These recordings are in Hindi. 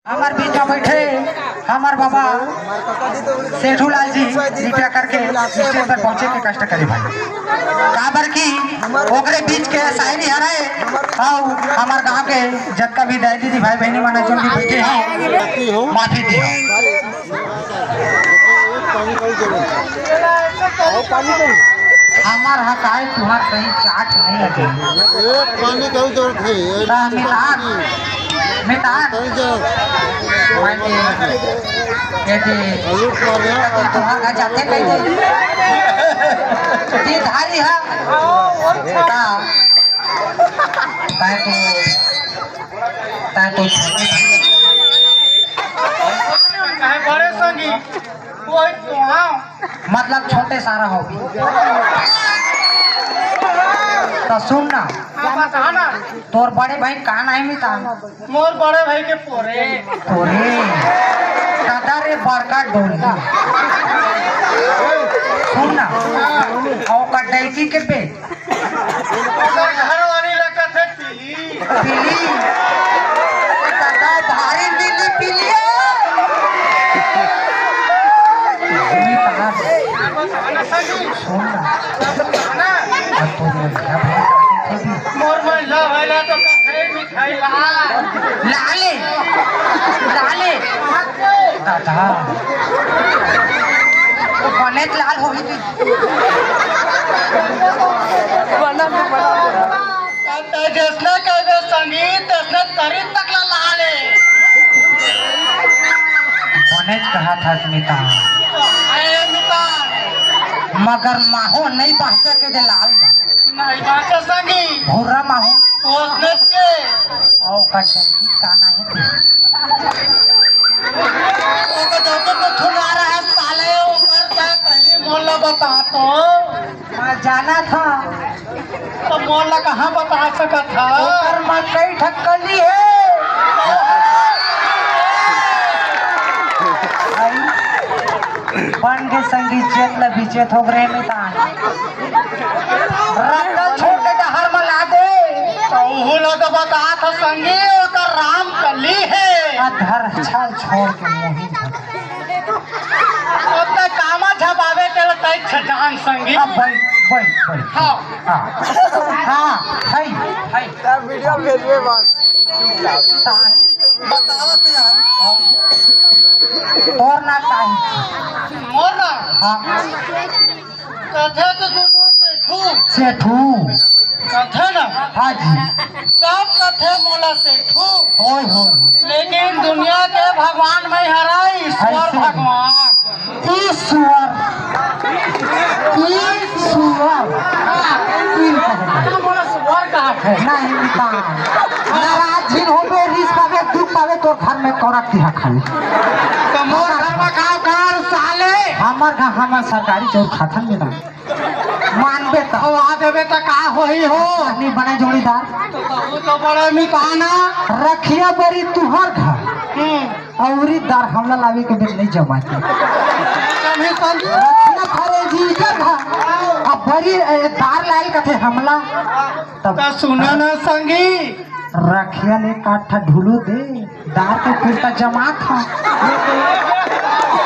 हमार बीच में बैठे हमार बाबा सेठू लाल जी कृपया करके स्टेज पर पहुंचे के कष्ट करे भाई काबर की ओकरे बीच के शायरी हराए और हमार गांव के जत्ता भी दाई दीदी भाई बहनी माना जो भी बैठे हैं माफी दी हमार हकाई तुहार कहीं चाट नहीं लगे पानी का जरूरत है मितान तुम्हारा जाते कहीं धारी है बड़े संगी मतलब छोटे सारा हो तो सुन ना तोर बड़े भाई कहाँ नहीं मिता मोर बड़े भाई के पोरे दादा रे बड़का डोला सुन ना और कटैकी के पे घर वाली लगत है पीली दादा भारी नीली पीली सुन ना मोर महिला भैला तो मिठाई लाले लाले दादा बनेत लाल होगी जैसने कहे संगीत तैसने तरी तक लाले बनेत कहा था स्मिता मगर माहो नहीं बाँचा के दे लाल नहीं बात संगी भूरा माहो उसने चे और कटकी काना है ओके तो थुना रहा है साले ऊपर का पहली मोहल्ला बता तो मैं जाना था तो मोहल्ला कहाँ बता सका था और मकई ठक्कली है बन के संगीत चेत ल बीचे थोक रहे में तान रखल छोटे डहर में ला दे तो वो लोग बता था संगी का राम कली है अधर छल छोड़ के मोही तो कामा झपावे के तय छजान संगी अब बैठ हाँ हाँ है वीडियो भेजिए बस तान बताओ तो यार और ना टाइम मोर ना हाँ कथे तो दोनों सेठू कथे ना हाँ जी सब कथे मोला सेठू होय लेकिन दुनिया के भगवान में हरा ईश्वर ऐसे। भगवान ईश्वर मोला स्वर कहा है नहीं मिता नाराज झिन होबे रिस पावे दुख पावे तो घर में करत दिहा खाली तो मोर घर में का कर साले हमार सरकारी चौर खाता में ना मानबे तो आ देवे तो का होई हो नहीं बने जोड़ीदार तो बड़े मिकाना रखिया बड़ी तुहर घर औरी दार हमला लावे के बेच नहीं जमाती कभी संगी रखिया खरे जी घर अब बड़ी दार लाल कथे हमला तब तो सुनो ना संगी रखिया ने काठा ढूलो दे दार के कुर्ता जमा था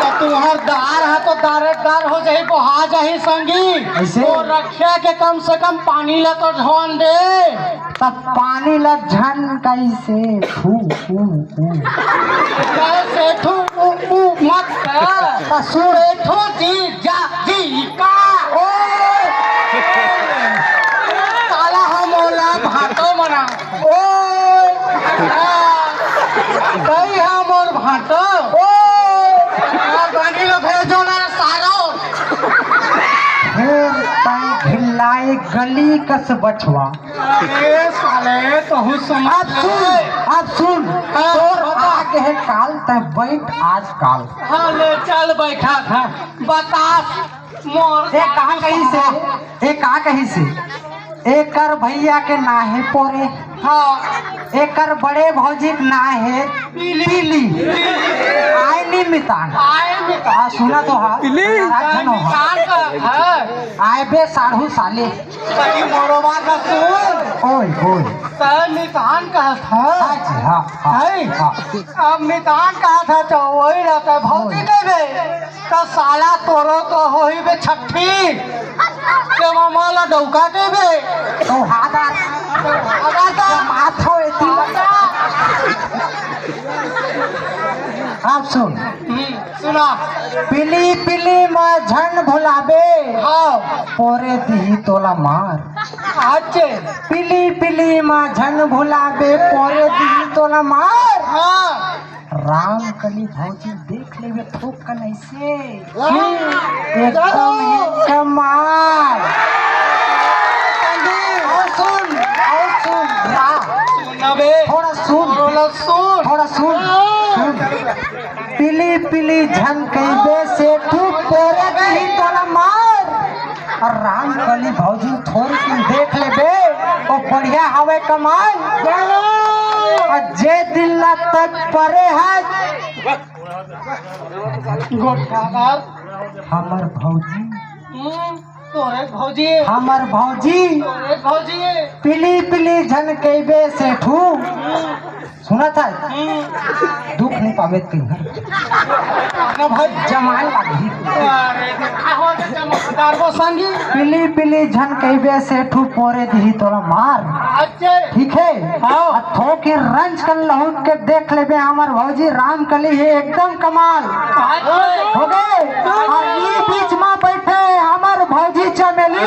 तो तुम्हार दार है तो दारेदार हो जाही बहा जाही संगी ऐसे? तो रक्षा के कम से कम पानी ला तो ढोन दे तब पानी ल झन कैसे फू फू फू कैसे ठू मत कसूर ठू जी जा जी का ओ साला हम ओला भाटो मना ओ कई हम और भाटो ओ गाड़ी लो भेजो ना सारो फिर तई घिल्लाए गली कस बछवा अरे साले तो हूँ अब सुन तोर आगे है काल तय बैठ आज काल हाँ ले चल बैठा था बता मोर एक कहा कहीं से एकर भैया के ना है पोरे हाँ एकर बड़े भौजी के ना है पीली आय नहीं मितान आए निकाल सुना तो हाँ निकाल कर आए बे साढ़ू साले बड़ी मोरोबा का सुन ओए ओए सर निकाल कहा था हाँ जी हाँ है हाँ अब निकाल कहा था तो वही रहता है भौती देवे तो साला तोरो तो हो ही बे छठी के मामा डौका देवे तो हादार अगर तो माथो एती आप सुन सुना पिली पिली में झन भुलाबे हाँ पोरे दी तोला मार अच्छे पिली पिली में झन भुलाबे पोरे दी तोला मार हाँ राम कली भौजी देख लेवे थोक कन ऐसे एकदम एकदम कमाल और सुन सुनबे थोड़ा सुन सुन थोड़ा सुन पिली पिली झमकैबे से तू पोरे दी तोला मार और राम कली भौजी थोड़ी सी देख लेबे वो बढ़िया हवे कमाल और जे दिल ला तक परे है गोठागार हमर भौजी तोरे भौजी हमर भौजी तोरे भौजी पिली पिली झनकैबे से ठू सुना था दुख नहीं पावे ना भाई जमाल लागी अरे आहो जमादार को संगी पिली पिली झनकैबे से ठू पोरे दी तोला मार अच्छे ठीक है हाँ। थो के रंज कर लहुट के देख लेबे हमर भौजी राम कली है एकदम कमाल हो गए और ये बीच में बैठे हमर भौजी चमेली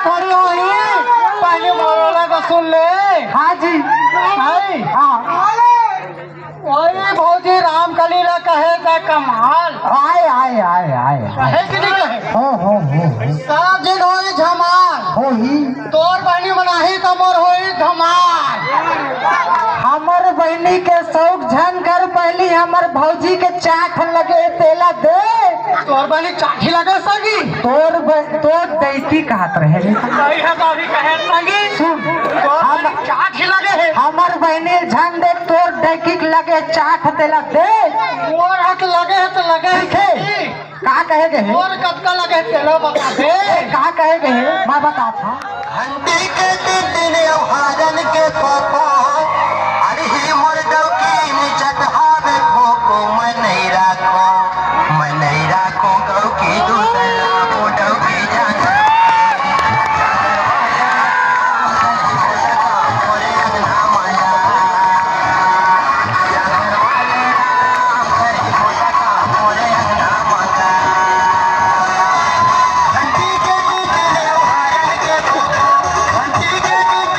थोड़ी होई पहले मोरोला को सुन ले हाँ जी भाई हाँ वही भौजी राम कली ला कहे का कमाल आए आए आए आए कहे कि नहीं कहे हो सब दिन होई धमाल हो ही तोर बहनी मनाही तो मोर होई धमाल हमर बहनी के शौक झन कर पहली हमर भौजी के चाट लगे तेला दे तोर बहनी चाठी लगे संगी तोर दैती कहत रहे नहीं है तो अभी कहे संगी सुन तोर बहनी चाठी लगे है हमर बहनी झन दे तोर दैकी लगे चाट तेला दे मोर हाथ लगे है तो लगे है का कहे गए मोर कब लगे तेलो बता दे का कहे गए मैं बता था घंटी के दिन हरन के पोपो अरे ही मोर डौकी निचट हावे पोको मन नहीं राखो डौकी दूसरा को डौकी जाना घंटी के दिन हरन के पोपो घंटी के दिन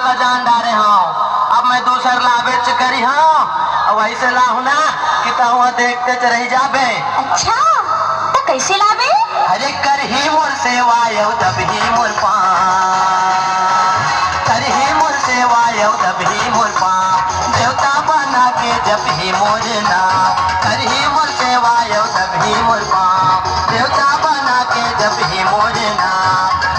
का जान डारे हूँ अब मैं दूसर लावेच करी हूँ अब ऐसे लाहू ना कि तहुआ देखते च रही जाबे। अच्छा तो कैसे लावे? अरे कर ही मोर सेवा यौ तब ही मोर पाँव, कर ही मोर सेवा यौ तब ही मोर पाँव, देवता बना के जब ही मोर नाम, कर ही मोर सेवा यौ तब ही मोर पाँव, देवता बना के जब ही मोर नाम।